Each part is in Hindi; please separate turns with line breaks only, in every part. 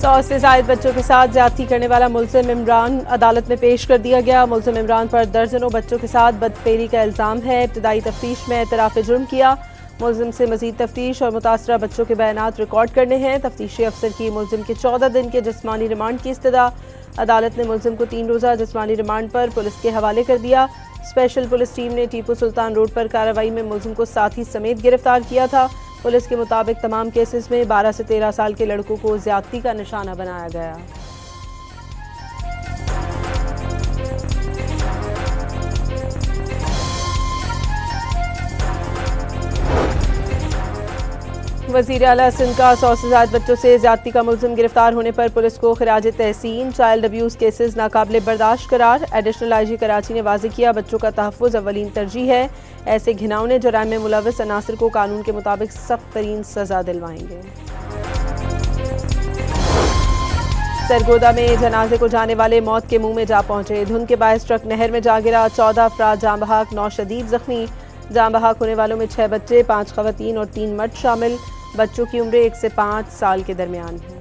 100 से ज़ायद बच्चों के साथ ज्यादती करने वाला मुलजिम इमरान अदालत में पेश कर दिया गया। मुलजिम इमरान पर दर्जनों बच्चों के साथ बदफेरी का इल्ज़ाम है। इब्तदाई तफ्तीश में एतराफ़ जुर्म किया। मुलजिम से मजीद तफ्तीश और मुतासरा बच्चों के बयानात रिकॉर्ड करने हैं। तफ्तीशी अफसर की मुलजिम के 14 दिन के जिस्मानी रिमांड की इस्तदा। अदालत ने मुलजिम को 3 रोज़ा जिस्मानी रिमांड पर पुलिस के हवाले कर दिया। स्पेशल पुलिस टीम ने टीपू सुल्तान रोड पर कार्रवाई में मुलजिम को साथी समेत गिरफ्तार किया था। पुलिस के मुताबिक तमाम केसेस में 12 से 13 साल के लड़कों को ज्यादती का निशाना बनाया गया। वज़ीर आला सिंध का 100 से ज़ायद बच्चों से ज्यादती का मुलजिम गिरफ्तार होने पर पुलिस को खिराज तहसीन। चाइल्ड अब्यूज़ केसेस नाकाबिले बर्दाश्त करार। एडिशनल IG कराची ने वाज़ेह किया बच्चों का तहफ़्फ़ुज़ अव्वलीन तरजीह है। ऐसे घिनौने जुराइम में मुलव्वस अनासर को कानून के मुताबिक सख्त तरीन सज़ा दिलवाएंगे। सरगोदा में जनाजे को जाने वाले मौत के मुंह में जा पहुंचे। धुंध के बायस ट्रक नहर में जा गिरा। 14 अफराद जाँ बहक, 9 शदीद जख्मी। जाँ बहक होने वालों में 6 बच्चे, 5 खवातीन और 3 मर्द शामिल। बच्चों की उम्र 1 से 5 साल के दरमियान है।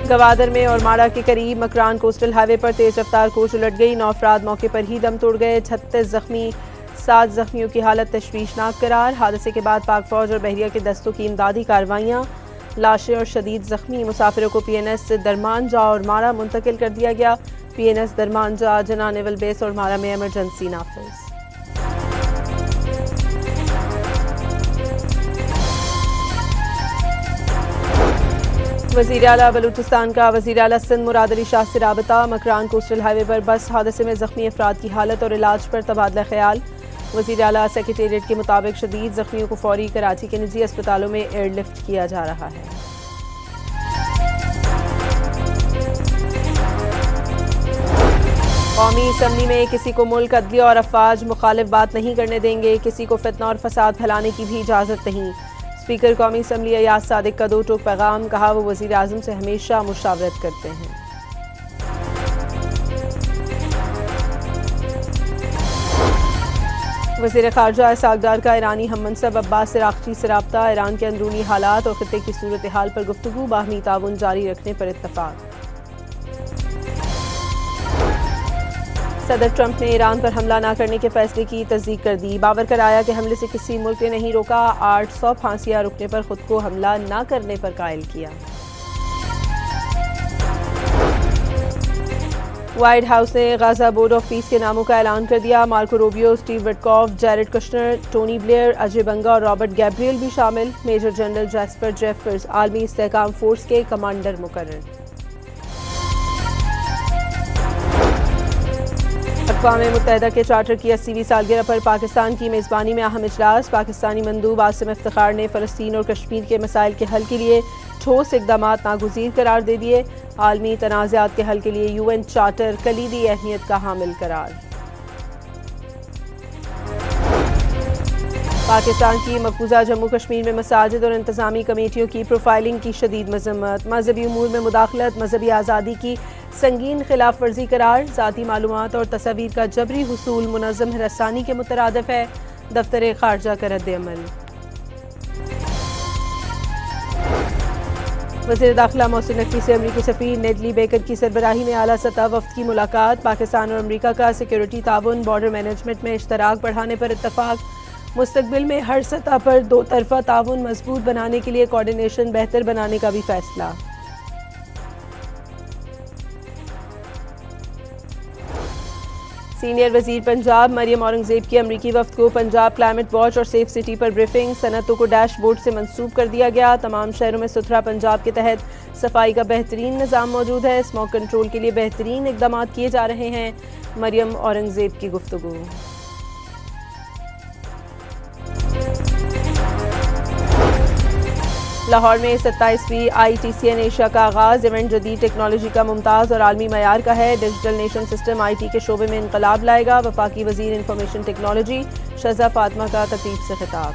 गवादर में और माड़ा के करीब मकरान कोस्टल हाईवे पर तेज रफ्तार कोच उलट गई। 9 अफराद मौके पर ही दम तोड़ गए। 36 जख्मी, 7 जख्मियों की हालत तशवीशनाक करार। हादसे के बाद पाक फौज और बहरिया के दस्तों की इमदादी कार्रवाइयाँ। लाशें और शदीद जख्मी मुसाफिरों को PNS से दरमानजा और माड़ा मुंतकिल कर दिया गया। PNS दरमानजा, जना नेवल बेस और माड़ा में एमरजेंसी नाफिज। वज़ीर आला बलूचिस्तान का वज़ीर आला सिंध मुराद अली शाह से राबता। मकरान कोस्टल हाईवे पर बस हादसे में जख्मी अफराद की हालत और इलाज पर तबादला ख्याल। वज़ीर आला सेक्रेटेरिएट के मुताबिक शदीद जख्मियों को फौरी कराची के निजी अस्पतालों में एयरलिफ्ट किया जा रहा है। कौमी असम्बली में किसी को मुल्क, अदलिया और अफवाज मुखालिफ बात नहीं करने देंगे। किसी को फितना और फसाद फैलाने की भी इजाज़त नहीं। स्पीकर कौमी असम्बली अयाज सादिक का 2 टोक पैगाम। कहा वो वज़ीर आज़म से हमेशा मुशावरत करते हैं। वज़ीर ख़ारजा इसाक़ का ईरानी हम मनसब अब्बास अराग़ची से राब्ता। ईरान के अंदरूनी हालात और ख़ित्ते की सूरत हाल पर गुफ्तगू। बाहमी ताउन जारी रखने पर इत्तफ़ाक़। सदर ट्रंप ने ईरान पर हमला न करने के फैसले की तस्दीक कर दी। बावर कराया कि हमले से किसी मुल्क ने नहीं रोका। 800 फांसियां रुकने पर खुद को हमला न करने पर कायल किया। व्हाइट हाउस ने गाजा बोर्ड ऑफ पीस के नामों का ऐलान कर दिया। Marco Rubio, Steve Witkoff, Jared Kushner, Tony Blair, Ajay Banga और रॉबर्ट गैब्रियल भी शामिल। Major general Jasper Jeffers army इस्तेहकाम फोर्स के कमांडर मुकर्रर। अक़वाम मुत्तहिदा के चार्टर की 80वीं सालगिरह पर पाकिस्तान की मेज़बानी में अहम इजलास। पाकिस्तानी मंदूब आसिम इफ्तिखार ने फ़लस्तीन और कश्मीर के मसाइल के हल के लिए ठोस इक़दामात नागुज़ीर करार दे दिए। आलमी तनाज़ात के हल के लिए UN चार्टर कलीदी अहमियत का हामिल करार। पाकिस्तान की मकबूजा जम्मू कश्मीर में मसाजिद और इंतज़ामी कमेटियों की प्रोफाइलिंग की शदीद मज़म्मत। मजहबी उमूर में मुदाखलत मजहबी आज़ादी की संगीन खिलाफ वर्जी करार। ज़ाती मालूमात और तस्वीर का जबरी हुसूल मुनज़्ज़म हरासानी के मुतरादिफ है। दफ्तर ख़ारजा का रद्द-ए-अमल। वज़ीर दाखिला मोहसिन नकवी से अमरीकी सफ़ीर नेडली बेकर की सरबराही में आला सतह वफ़द की मुलाकात। पाकिस्तान और अमरीका का सिक्योरिटी ताउन, बॉर्डर मैनेजमेंट में इश्तराक बढ़ाने पर इत्तफ़ाक़। मुस्तक़बिल में हर सतह पर 2 तरफ़ा ताउन मजबूत बनाने के लिए कोऑर्डिनेशन बेहतर बनाने का भी फैसला। सीनियर वज़ीर पंजाब मरियम औरंगज़ेब की अमरीकी वफ़द को पंजाब क्लाइमेट वॉच और सेफ सिटी पर ब्रीफिंग। सनअतों को डैशबोर्ड से मंसूब कर दिया गया। तमाम शहरों में सुथरा पंजाब के तहत सफाई का बेहतरीन निज़ाम मौजूद है। स्मॉग कंट्रोल के लिए बेहतरीन इक़दाम किए जा रहे हैं। मरियम औरंगज़ेब की गुफ्तगू। लाहौर में 27वीं ITCN एशिया का आगाज़। इवेंट जदीद टेक्नोलॉजी का मुमताज़ और आलमी मयार का है। डिजिटल नेशन सिस्टम IT के शोबे में इनकलाब लाएगा। वफाकी वज़ीर इंफॉर्मेशन टेक्नोलॉजी शहज़ा फातिमा का खतीब से खिताब।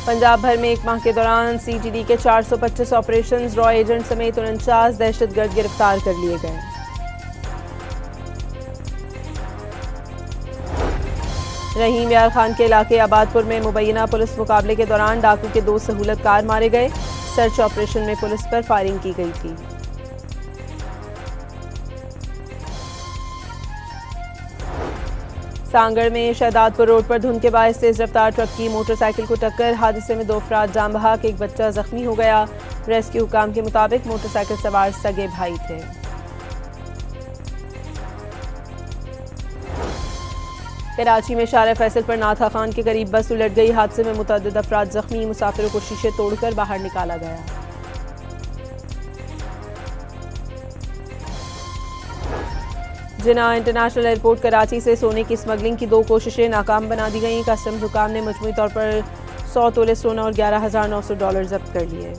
पंजाब भर में 1 माह के दौरान CTD के 425 ऑपरेशन, रॉ एजेंट समेत 49 दहशतगर्द गिरफ्तार कर लिए गए। रहीम यार खान के इलाके आबादपुर में मुबैना पुलिस मुकाबले के दौरान डाकू के 2 सहूलतकार मारे गए। सर्च ऑपरेशन में पुलिस पर फायरिंग की गई थी। सांगड़ में शहदादपुर रोड पर धुंध के बायस तेज रफ्तार ट्रक की मोटरसाइकिल को टक्कर। हादसे में 2 अफराद जान बहक, एक बच्चा जख्मी हो गया। रेस्क्यू हुकाम के मुताबिक मोटरसाइकिल सवार सगे भाई थे। कराची में शारा फैसल पर नाथा खान के करीब बस उलट गई। हादसे में मुतअद्दिद अफराद जख्मी, मुसाफिरों को शीशे तोड़कर बाहर निकाला गया। जिन्ना इंटरनेशनल एयरपोर्ट कराची से सोने की स्मगलिंग की 2 कोशिशें नाकाम बना दी गईं। कस्टम्स हुकाम ने मजमूई तौर पर 100 तोले सोना और $11,900 जब्त कर लिए।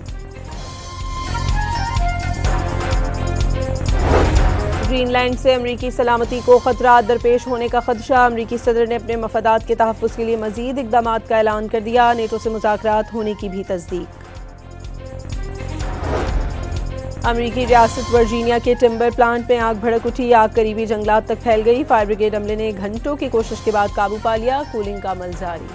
ग्रीनलैंड से अमरीकी सलामती को खतरा दरपेश होने का खदशा। अमरीकी सदर ने अपने मफादात के तहफ़्फ़ुज़ के लिए मज़ीद इक़दाम का ऐलान कर दिया। नेटो से मुज़ाकरात होने की भी तस्दीक। अमरीकी रियासत वर्जीनिया के टिम्बर प्लांट में आग भड़क उठी। आग करीबी जंगलात तक फैल गई। फायर ब्रिगेड अमले ने घंटों की कोशिश के बाद काबू पा लिया। कूलिंग का अमल जारी।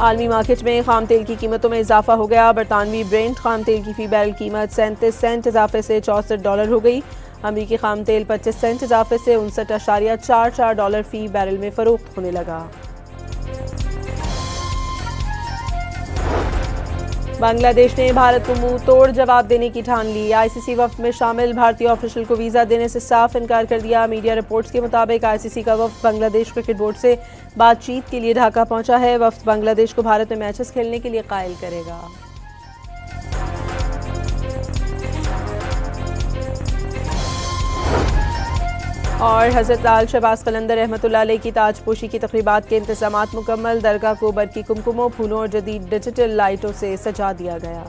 आलमी मार्केट में खाम तेल की कीमतों में इजाफा हो गया। बरतानवी ब्रेंट खाम तेल की फी बैरल कीमत 37 सेंट इजाफे से $64 हो गई। अमरीकी खाम तेल 25 सेंट इजाफे से $59.44 फी बैरल में फरोख्त होने लगा। बांग्लादेश ने भारत को मुंह तोड़ जवाब देने की ठान ली। आईसीसी वफ्द में शामिल भारतीय ऑफिशियल को वीज़ा देने से साफ इनकार कर दिया। मीडिया रिपोर्ट्स के मुताबिक आईसीसी का वफ्द बांग्लादेश क्रिकेट बोर्ड से बातचीत के लिए ढाका पहुंचा है। वफ्द बांग्लादेश को भारत में मैचेस खेलने के लिए कायल करेगा। और हज़रत लाल शहबाज कलंदर रहमतुल्लाह अलैह की ताजपोशी की तक़रीबात के इंतज़ामात मुकम्मल। दरगाह को बरकी कुमकुमों, फूलों और जदीद डिजिटल लाइटों से सजा दिया गया।